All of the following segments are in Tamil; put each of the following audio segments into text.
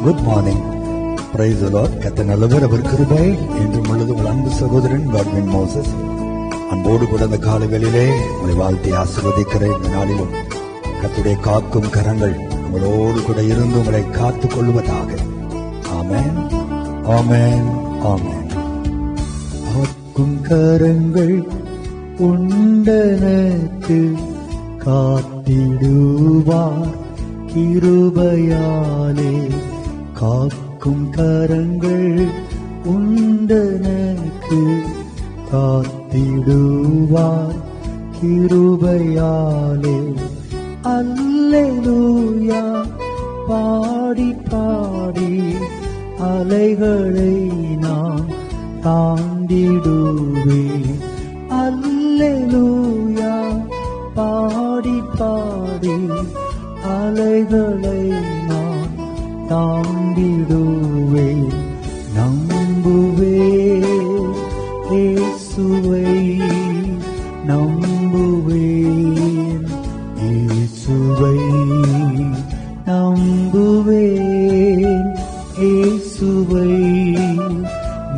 Good morning. Praise the Lord. கர்த்தர் நல்லவர், அவர் கிருபை என்றும் உள்ளது. உங்கள் அன்பு சகோதரன் காட்வின் மோசஸ் அன்போடு கூட அந்த காலங்களிலே உங்களை வாழ்த்தி ஆசீர்வதிக்கிற இந்த நாளிலும் கர்த்தருடைய காக்கும் கரங்கள் உங்களோடு கூட இருந்து உங்களை காத்துக் கொள்வதாக. ஆமென், ஆமென், ஆமென். காக்கும் கரங்கள் உண்டனக்கு காத்திடுவார் கிருபையாலே. காக்கும் கரங்கள் உண்டனக்கு காத்திடுவார் கிருபையாலே. அல்லேலூயா பாடி பாடி அலைகளை நான் தாண்டிடுவேன். அல்லேலூயா பாடி பாடி அலைகளை நான் தாண்டிடுவேன். நம்புவேன் இயேசுவை, நம்புவேன் இயேசுவை, நம்புவேன் இயேசுவை,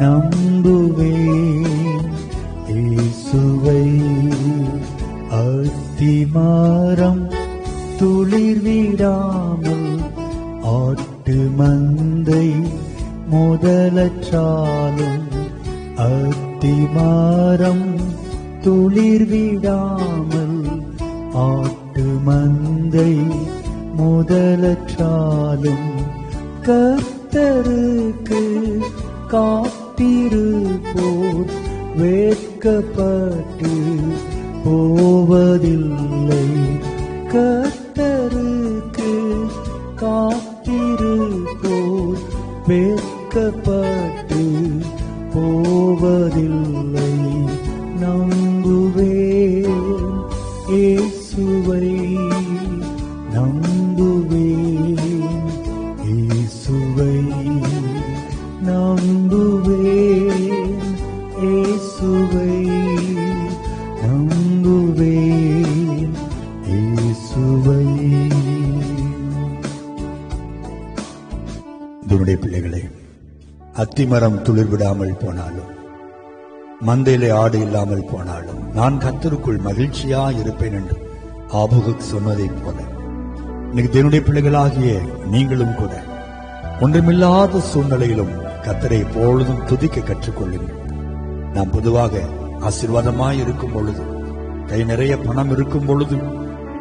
நம்புவேன் இயேசுவை. அத்திமரம் துளிர் விடாமல் ஆட்டு மந்தை முதலற்றாலும், அத்திமரம் துளிர் விடாமல் ஆட்டு மந்தை முதலற்றாலும், கர்த்தருக்கு காத்திருப்போர் வெட்கப்பட்டு போவதில்லை. கர்த்தருக்கு காத்திருப்போர் வெட்கப்பட்டு போவதில்லை. நம்புவேன் இயேசுவை, நம்புவேன் இயேசுவை, நம்புவேன் இயேசுவை, நம்புவேன் இயேசுவை. என்னுடைய பிள்ளைகளே, அத்திமரம் துளிர் விடாமல் போனாலும், மந்தையிலே ஆடு இல்லாமல் போனாலும், நான் கர்த்தருக்குள் மகிழ்ச்சியா இருப்பேன் என்று ஆபகுக் சொன்னதை போல, இன்னைக்கு என்னுடைய பிள்ளைகளாகிய நீங்களும் கூட ஒன்றுமில்லாத சூழ்நிலையிலும் கர்த்தரை எப்பொழுதும் துதிக்க கற்றுக்கொள்ளுங்கள். நாம் பொதுவாக ஆசீர்வாதமாய் இருக்கும் பொழுது, கை நிறைய பணம் இருக்கும் பொழுது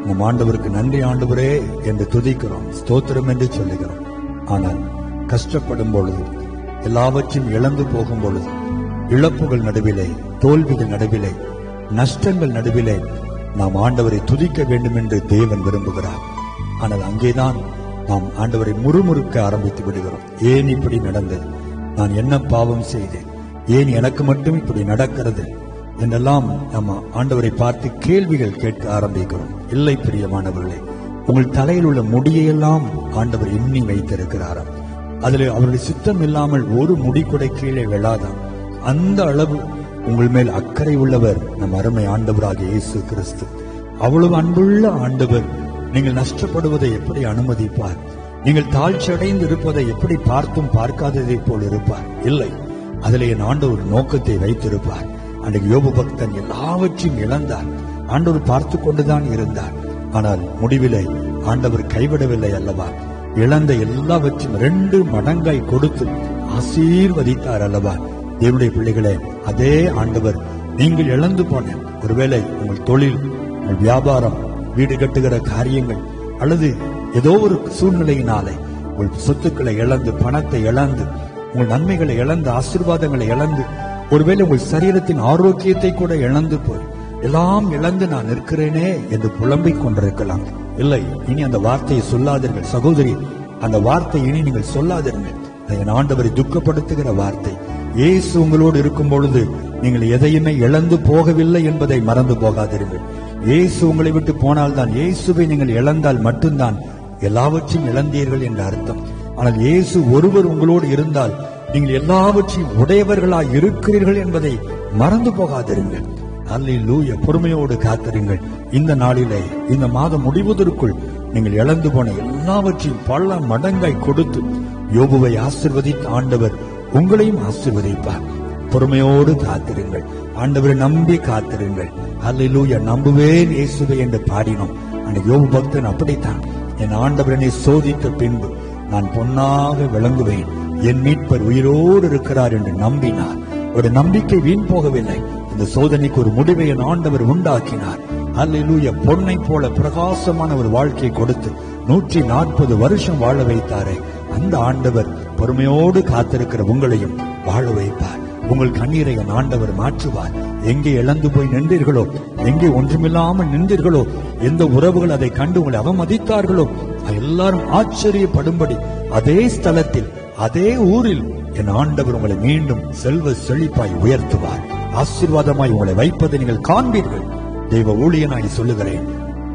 நம் ஆண்டவருக்கு நன்றி ஆண்டவரே என்று துதிக்கிறோம், ஸ்தோத்திரம் என்று சொல்லுகிறோம். ஆனால் கஷ்டப்படும் பொழுது, எல்லாவற்றையும் இழந்து போகும் பொழுது, இழப்புகள் நடுவிலே, தோல்விகள் நடுவிலே, நஷ்டங்கள் நடுவிலே நாம் ஆண்டவரை துதிக்க வேண்டும் என்று தேவன் விரும்புகிறார். ஆனால் அங்கேதான் நாம் ஆண்டவரை முறுமுறுக்க ஆரம்பித்து விடுகிறோம். ஏன் இப்படி நடந்தது? நான் என்ன பாவம் செய்தேன்? ஏன் எனக்கு மட்டும் இப்படி நடக்கிறது என்றெல்லாம் நம்ம ஆண்டவரை பார்த்து கேள்விகள் கேட்க ஆரம்பிக்கிறோம். இல்லை பிரியமானவர்களே, உங்கள் தலையில் உள்ள முடியெல்லாம் ஆண்டவர் எண்ணி வைத்திருக்கிறாராம். அதில் அவருடைய சித்தம் இல்லாமல் ஒரு முடி கூட கீழே விழாதாம். அந்த அளவு உங்கள் மேல் அக்கறை உள்ளவர் நம் அருமை ஆண்டவராகிய இயேசு கிறிஸ்து. அவ்வளவு அன்புள்ள ஆண்டவர் நீங்கள் நஷ்டப்படுவதை எப்படி அனுமதிப்பார்? நீங்கள் தாழ்ச்சி அடைந்து இருப்பதை எப்படி பார்த்தும் பார்க்காததை போல் இருப்பார்? இல்லை, அதில் என் ஆண்டவர் நோக்கத்தை வைத்திருப்பார். அன்றைக்கு யோபு பக்தன் எல்லாவற்றையும் இழந்தார், ஆண்டவர் பார்த்து கொண்டுதான் இருந்தார். ஆனால் முடிவிலே ஆண்டவர் கைவிடவில்லை அல்லவா? இழந்த எல்லாவற்றையும் 2 மடங்காய் கொடுத்து ஆசீர்வதித்தார் அல்லவா? தேவனுடைய பிள்ளைகளே, அதே ஆண்டவர் நீங்கள் இழந்து போன ஒருவேளை உங்கள் தொழில், உங்கள் வியாபாரம், வீடு கட்டுகிற காரியங்கள், அல்லது ஏதோ ஒரு சூழ்நிலையினாலே உங்கள் சொத்துக்களை இழந்து, பணத்தை இழந்து, உங்கள் நன்மைகளை இழந்து, ஆசீர்வாதங்களை இழந்து, ஒருவேளை உங்கள் சரீரத்தின் ஆரோக்கியத்தை கூட இழந்து போய் எல்லாம் இழந்து நான் இருக்கிறேனே என்று புலம்பிக் கொண்டிருக்கலாம். இல்லை, இனி அந்த வார்த்தையை சொல்லாதீர்கள் சகோதரி. அந்த வார்த்தை இனி நீங்கள் சொல்லாதீர்கள். என் ஆண்டவரை துக்கப்படுத்துகிற வார்த்தை. இயேசு உங்களோடு இருக்கும் பொழுது நீங்கள் எதையுமே இழந்து போகவில்லை என்பதை மறந்து போகாதீர்கள். இயேசு உங்களை விட்டு போனால்தான், இயேசுவை நீங்கள் இழந்தால் மட்டும்தான் எல்லாவற்றையும் இழந்தீர்கள் என்ற அர்த்தம். ஆனால் இயேசு ஒருவர் உங்களோடு இருந்தால் நீங்கள் எல்லாவற்றையும் உடையவர்களாய் இருக்கிறீர்கள் என்பதை மறந்து போகாதிருங்கள். அல்லேலூயா. பொறுமையோடு காத்திருங்கள். இந்த நாளிலே, இந்த மாதம் முடிவதற்குள் நீங்கள் இழந்து போன எல்லாவற்றையும் பல மடங்காய் கொடுத்து யோபுவை ஆசீர்வதித்த ஆண்டவர் உங்களையும் ஆசீர்வதிப்பார். பொறுமையோடு காத்திருங்கள். ஆண்டவரை நம்பி காத்திருங்கள். அல்லேலூயா. நம்புவேன் இயேசுவை என்று பாடினோம். அந்த யோபு பக்தன் அப்படித்தான். என் ஆண்டவரனை சோதித்த பின்பு நான் பொன்னாக விளங்குவேன், என் மீட்பர் உயிரோடு இருக்கிறார் என்று நம்பினார். ஒரு நம்பிக்கை வீண் போகவில்லை. இந்த சோதனைக்கு ஒரு முடிவை என் ஆண்டவர் உண்டாக்கினார். அல்லேலூயா. பொன்னை போல பிரகாசமான ஒரு வாழ்க்கையை கொடுத்து 140 வருஷம் வாழ வைத்தாரே, அந்த ஆண்டவர் பொறுமையோடு காத்திருக்கிற உங்களையும் வாழ வைப்பார். உங்கள் கண்ணீரை என் ஆண்டவர் மாற்றுவார். எங்கே இழந்து போய் நின்றீர்களோ, எங்கே ஒன்றுமில்லாமல் நின்றீர்களோ, எந்த உறவுகள் அதை கண்டு உங்களை அவமதித்தார்களோ, எல்லாரும் ஆச்சரியப்படும்படி அதே ஸ்தலத்தில் அதே ஊரில் என் ஆண்டவர் உங்களை மீண்டும் செல்வ செழிப்பாய் உயர்த்துவார். ஆசீர்வாதமாய் உங்களை வைப்பதை நீங்கள் காண்பீர்கள். தெய்வ ஊழியனாய் சொல்லுகிறேன்,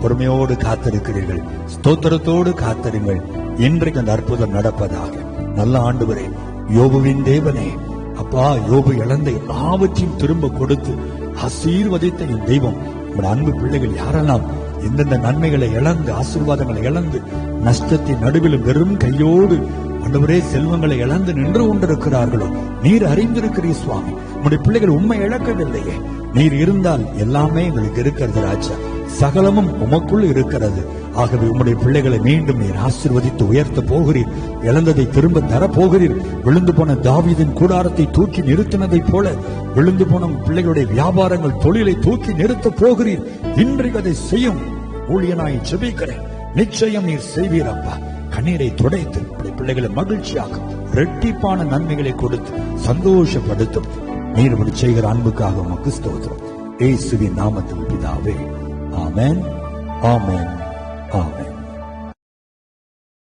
பொறுமையோடு காத்திருக்கிறீர்கள், ஸ்தோத்திரத்தோடு காத்திருங்கள். இன்றைக்கு அந்த அற்புதம் நடப்பதாக. நல்ல ஆண்டவரே, யோபுவின் தேவனே, அப்பா, யோபு இழந்த எல்லாவற்றையும் திரும்ப கொடுத்து ஆசீர்வதித்த என் தெய்வம், உங்களுடைய அன்பு பிள்ளைகள் யாரெல்லாம் எந்தெந்த நன்மைகளை இழந்து, ஆசீர்வாதங்களை இழந்து, நஷ்டத்தின் நடுவிலும் வெறும் கையோடு ஆண்டவரே செல்வங்களை இழந்து நின்று கொண்டிருக்கிறார்களோ, நீர் அறிந்திருக்கிறீர் சுவாமி. உங்களுடைய பிள்ளைகள் உண்மை இழக்கவில்லையே. நீர் இருந்தால் எல்லாமே எங்களுக்கு இருக்கிறது ராஜா. சகலமும் உமக்குள் இருக்கிறது. ஆகவே உம்முடைய பிள்ளைகளை மீண்டும் நீர் ஆசீர்வதித்து உயர்த்த போகிறீர். இழந்ததை திரும்ப தரப்போகிறீர். விழுந்து போன தாவீதின் கூடாரத்தை தூக்கி நிறுத்தினதை போல விழுந்து போன பிள்ளைகளுடைய வியாபாரங்கள், தொழிலை தூக்கி நிறுத்த போகிறீர். இன்றைக்கு அதை செய்யும் ஊழியனாய் ஜெபிக்கிறேன். நிச்சயம் நீர் செய்வீர் அப்பா. கண்ணீரை துடைத்து பிள்ளைகளை மகிழ்ச்சியாக்கும், இரட்டிப்பான நன்மைகளை கொடுத்து சந்தோஷப்படுத்தும். நீர் செய்கிற அன்புக்காக உமக்கு ஸ்தோத்திரம். இயேசுவின் நாமத்தில் பிதாவே, ஆமென், ஆமென், ஆமென்.